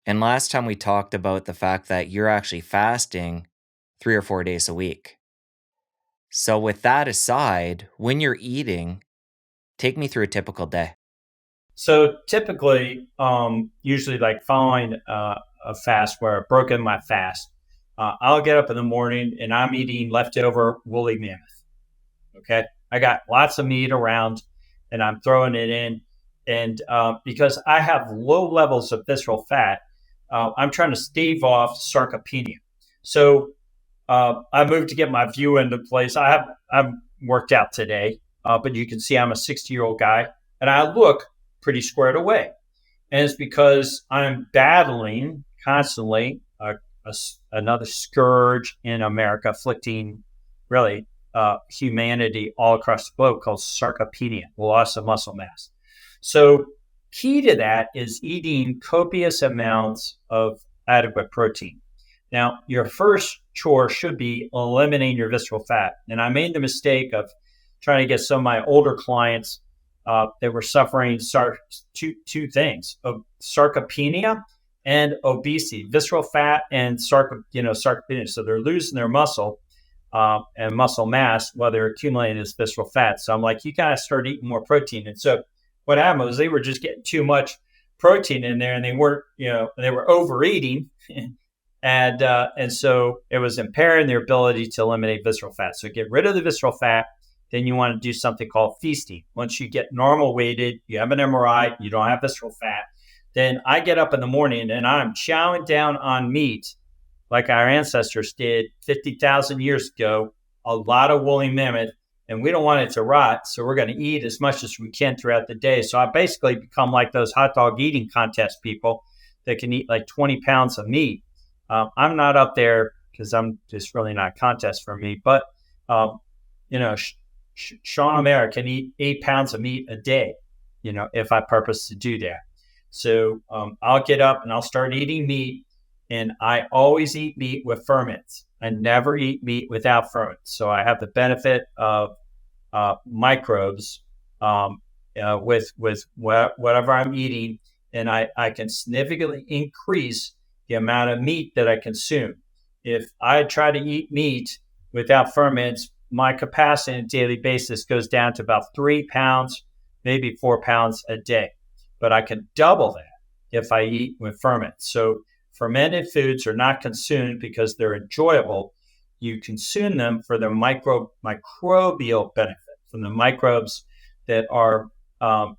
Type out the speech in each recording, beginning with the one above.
And last time we talked about the fact that you're actually fasting 3 or 4 days a week. So, with that aside, when you're eating, take me through a typical day. So typically, usually like following a fast where I've broken my fast, I'll get up in the morning and I'm eating leftover woolly mammoth. Okay. I got lots of meat around and I'm throwing it in. And because I have low levels of visceral fat, I'm trying to stave off sarcopenia. So I moved to get my view into place. I'm worked out today, but you can see I'm a 60-year-old guy and I look pretty squared away. And it's because I'm battling constantly another scourge in America, afflicting really humanity all across the globe called sarcopenia, loss of muscle mass. So, key to that is eating copious amounts of adequate protein. Now, your first chore should be eliminating your visceral fat. And I made the mistake of trying to get some of my older clients that were suffering two things: of sarcopenia and obesity, visceral fat and sarcopenia. So they're losing their muscle and muscle mass while they're accumulating this visceral fat. So I'm like, you gotta start eating more protein. And so what happened was they were just getting too much protein in there, and they weren't, they were overeating. And so it was impairing their ability to eliminate visceral fat. So get rid of the visceral fat. Then you want to do something called feasting. Once you get normal weighted, you have an MRI, you don't have visceral fat, then I get up in the morning and I'm chowing down on meat like our ancestors did 50,000 years ago, a lot of woolly mammoth, and we don't want it to rot. So we're going to eat as much as we can throughout the day. So I basically become like those hot dog eating contest people that can eat like 20 pounds of meat. I'm not up there because I'm just really not a contest for me, but Sean O'Mara can eat 8 pounds of meat a day, if I purpose to do that. So I'll get up and I'll start eating meat, and I always eat meat with ferments. I never eat meat without ferments. So I have the benefit of microbes with whatever I'm eating, and I can significantly increase the amount of meat that I consume. If I try to eat meat without ferments, my capacity on a daily basis goes down to about 3 pounds, maybe 4 pounds a day. But I can double that if I eat with ferments. So fermented foods are not consumed because they're enjoyable. You consume them for their microbial benefit, from the microbes that are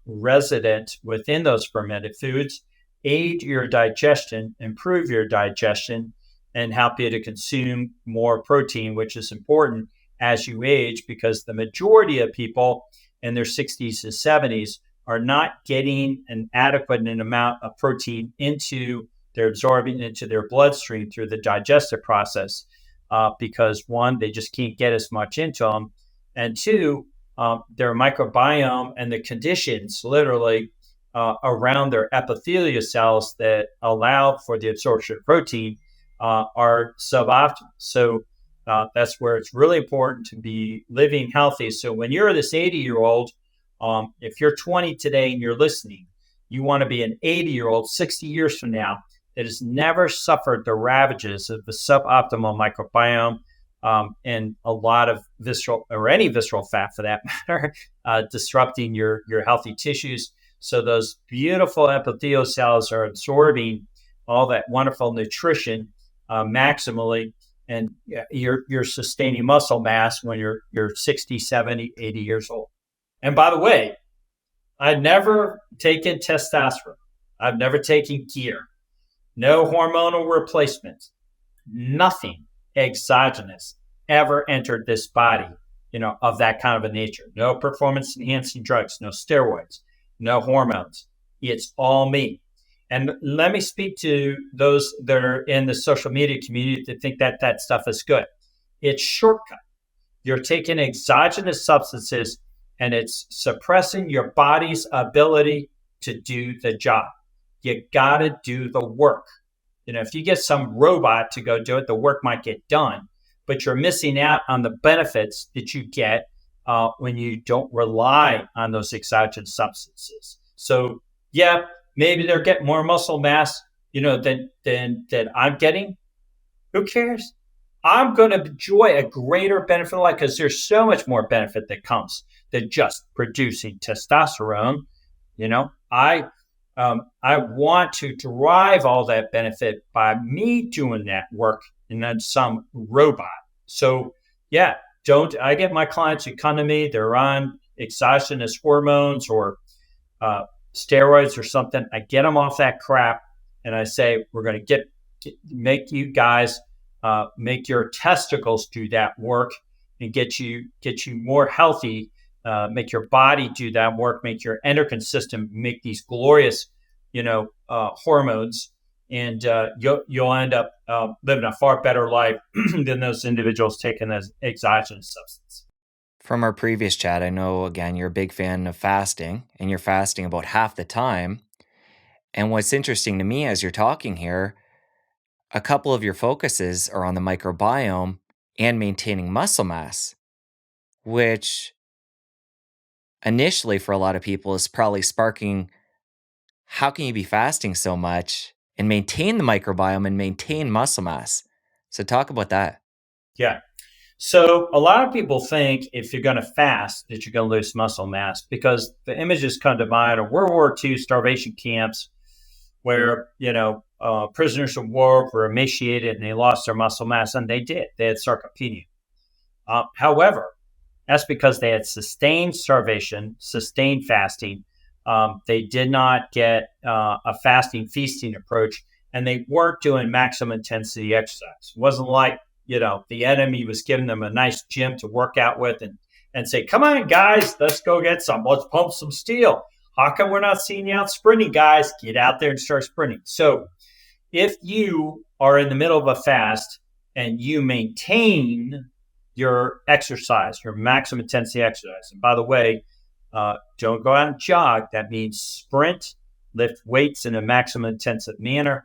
resident within those fermented foods, aid your digestion, improve your digestion, and help you to consume more protein, which is important as you age, because the majority of people in their 60s and 70s are not getting an adequate amount of protein they're absorbing into their bloodstream through the digestive process, because one, they just can't get as much into them, and two, their microbiome and the conditions literally around their epithelial cells that allow for the absorption of protein are suboptimal. So that's where it's really important to be living healthy. So when you're this 80-year-old, if you're 20 today and you're listening, you want to be an 80-year-old 60 years from now that has never suffered the ravages of the suboptimal microbiome and a lot of visceral, or any visceral fat for that matter, disrupting your healthy tissues. So those beautiful epithelial cells are absorbing all that wonderful nutrition maximally, and you're sustaining muscle mass when you're 60, 70, 80 years old. And by the way, I've never taken testosterone. I've never taken gear. No hormonal replacements. Nothing exogenous ever entered this body, of that kind of a nature. No performance enhancing drugs, no steroids, no hormones. It's all me. And let me speak to those that are in the social media community that think that that stuff is good. It's shortcut. You're taking exogenous substances and it's suppressing your body's ability to do the job. You got to do the work. If you get some robot to go do it, the work might get done, but you're missing out on the benefits that you get when you don't rely on those exogenous substances. So, yeah, maybe they're getting more muscle mass, than I'm getting, who cares? I'm going to enjoy a greater benefit of life because there's so much more benefit that comes than just producing testosterone. I want to derive all that benefit by me doing that work and not some robot. So yeah, don't I get my clients who come to me, they're on exogenous hormones or uh, steroids or something. I get them off that crap, and I say we're going to make you guys make your testicles do that work and get you more healthy. Make your body do that work. Make your endocrine system make these glorious, hormones, and you'll end up living a far better life than those individuals taking those exogenous substances. From our previous chat, I know again you're a big fan of fasting and you're fasting about half the time. And what's interesting to me as you're talking here, a couple of your focuses are on the microbiome and maintaining muscle mass, which initially for a lot of people is probably sparking how can you be fasting so much and maintain the microbiome and maintain muscle mass? So, talk about that. Yeah. So a lot of people think if you're going to fast that you're going to lose muscle mass because the images come to mind of World War II starvation camps where prisoners of war were emaciated and they lost their muscle mass, and they did. They had sarcopenia. However, that's because they had sustained starvation, sustained fasting. They did not get a fasting feasting approach, and they weren't doing maximum intensity exercise. It wasn't like the enemy was giving them a nice gym to work out with and say, come on, guys, let's go get some. Let's pump some steel. How come we're not seeing you out sprinting, guys? Get out there and start sprinting. So if you are in the middle of a fast and you maintain your exercise, your maximum intensity exercise, and by the way, don't go out and jog. That means sprint, lift weights in a maximum intensive manner.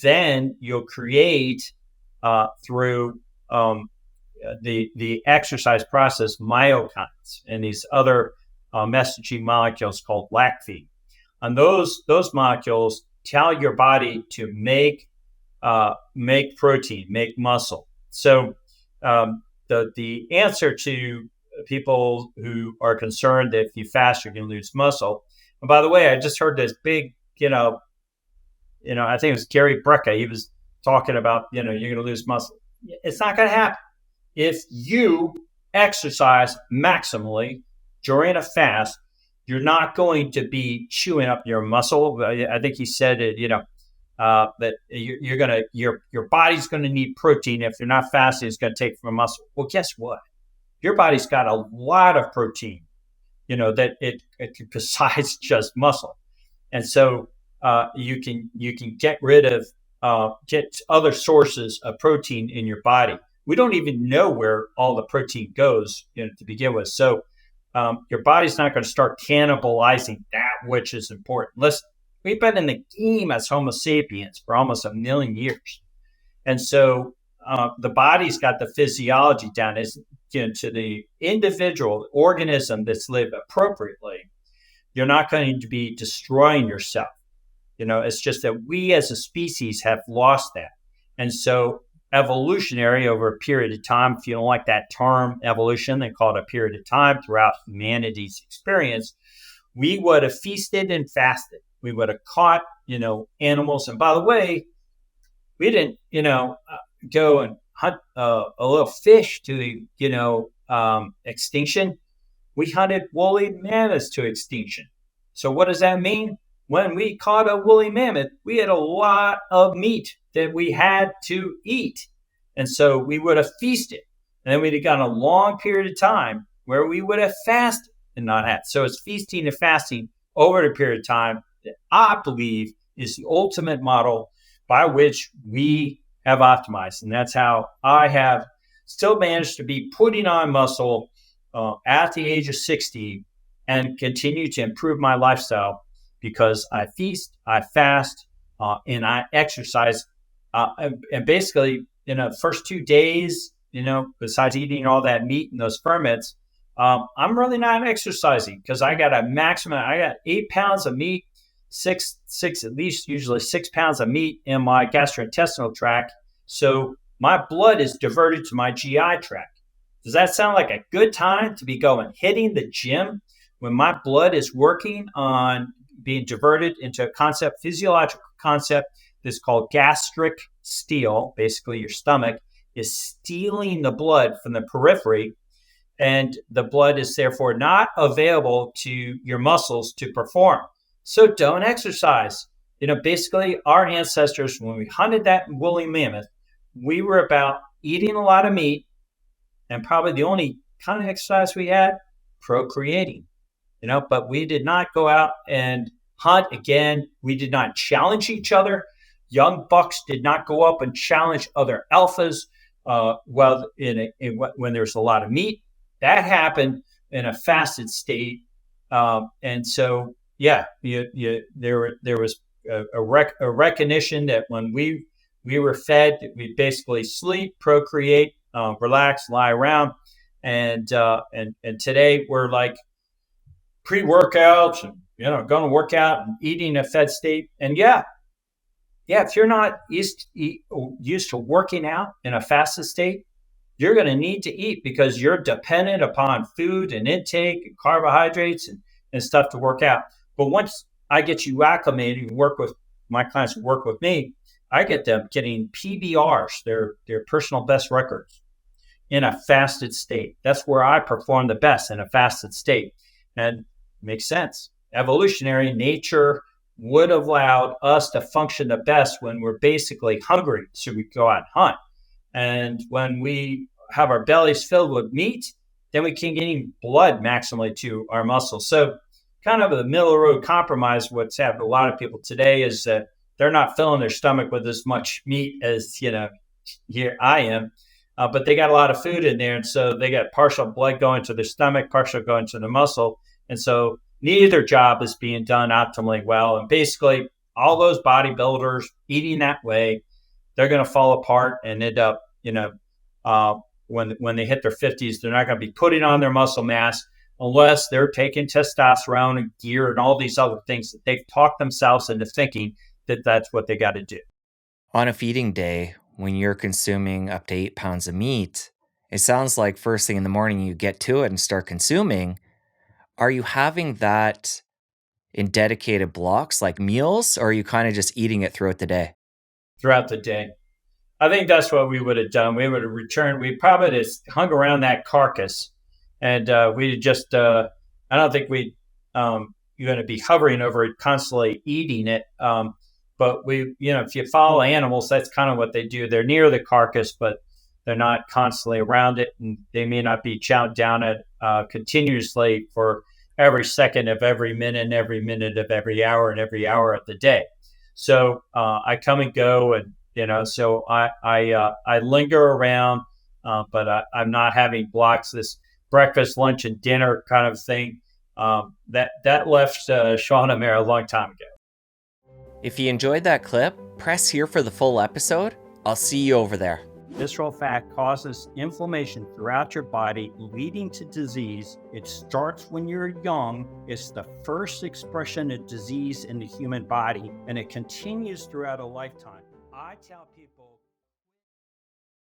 Then you'll create through the exercise process myokines and these other messaging molecules called lactate. And those molecules tell your body to make protein, make muscle. So the answer to people who are concerned that if you fast you're going to lose muscle. And by the way, I just heard this big, I think it was Gary Brecka. He was talking about, you're going to lose muscle. It's not going to happen. If you exercise maximally during a fast, you're not going to be chewing up your muscle. I think he said it, that your body's going to need protein. If you're not fasting, it's going to take from muscle. Well, guess what? Your body's got a lot of protein, that it besides just muscle. And so you can get rid of get other sources of protein in your body. We don't even know where all the protein goes to begin with. So your body's not going to start cannibalizing that which is important. Listen, we've been in the game as Homo sapiens for almost 1 million years. And so the body's got the physiology down as to the individual organism that's lived appropriately. You're not going to be destroying yourself. It's just that we as a species have lost that. And so evolutionary over a period of time, if you don't like that term evolution, they call it a period of time throughout humanity's experience, we would have feasted and fasted. We would have caught, animals. And by the way, we didn't, go and hunt a little fish to, extinction. We hunted woolly mammoths to extinction. So what does that mean? When we caught a woolly mammoth, we had a lot of meat that we had to eat. And so we would have feasted. And then we'd have gone a long period of time where we would have fasted and not had. So it's feasting and fasting over a period of time that I believe is the ultimate model by which we have optimized. And that's how I have still managed to be putting on muscle at the age of 60 and continue to improve my lifestyle because I feast, I fast, and I exercise. And basically, the first 2 days, besides eating all that meat and those ferments, I'm really not exercising because I got 8 pounds of meat at least usually 6 pounds of meat in my gastrointestinal tract. So my blood is diverted to my GI tract. Does that sound like a good time to be hitting the gym when my blood is working on being diverted into a physiological concept that's called gastric steal? Basically, your stomach is stealing the blood from the periphery, and the blood is therefore not available to your muscles to perform. So don't exercise. Basically, our ancestors, when we hunted that woolly mammoth, we were about eating a lot of meat, and probably the only kind of exercise we had, procreating. But we did not go out and hunt again. We did not challenge each other. Young bucks did not go up and challenge other alphas. When there's a lot of meat, that happened in a fasted state, and so there was a recognition that when we were fed, we basically sleep, procreate, relax, lie around, and today we're like pre-workouts and going to work out and eating a fed state. And if you're not used to working out in a fasted state, you're going to need to eat because you're dependent upon food and intake and carbohydrates and stuff to work out. But once I get you acclimated, work with my clients who work with me, I get them getting PBRs, their personal best records, in a fasted state. That's where I perform the best, in a fasted state. And it makes sense. Evolutionary nature would have allowed us to function the best when we're basically hungry, so we go out and hunt. And when we have our bellies filled with meat, then we can get blood maximally to our muscles. So kind of the middle of the road compromise, what's happened to a lot of people today is that they're not filling their stomach with as much meat as, here I am, but they got a lot of food in there. And so they got partial blood going to their stomach, partial going to the muscle. And so neither job is being done optimally well. And basically all those bodybuilders eating that way, they're going to fall apart and end up, when they hit their 50s, they're not going to be putting on their muscle mass unless they're taking testosterone and gear and all these other things that they've talked themselves into thinking that that's what they got to do. On a feeding day, when you're consuming up to 8 pounds of meat, it sounds like first thing in the morning you get to it and start consuming. Are you having that in dedicated blocks like meals, or are you kind of just eating it throughout the day? Throughout the day. I think that's what we would have done. We would have returned. We probably just hung around that carcass, and we just. I don't think you're going to be hovering over it, constantly eating it. But if you follow animals, that's kind of what they do. They're near the carcass, but they're not constantly around it, and they may not be chowed down at continuously for every second of every minute of every hour and every hour of the day. So I come and go, and so I linger around, but I'm not having blocks. This breakfast, lunch, and dinner kind of thing that left Sean and Mary a long time ago. If you enjoyed that clip, press here for the full episode. I'll see you over there. Visceral fat causes inflammation throughout your body, leading to disease. It starts when you're young. It's the first expression of disease in the human body, and it continues throughout a lifetime. I tell people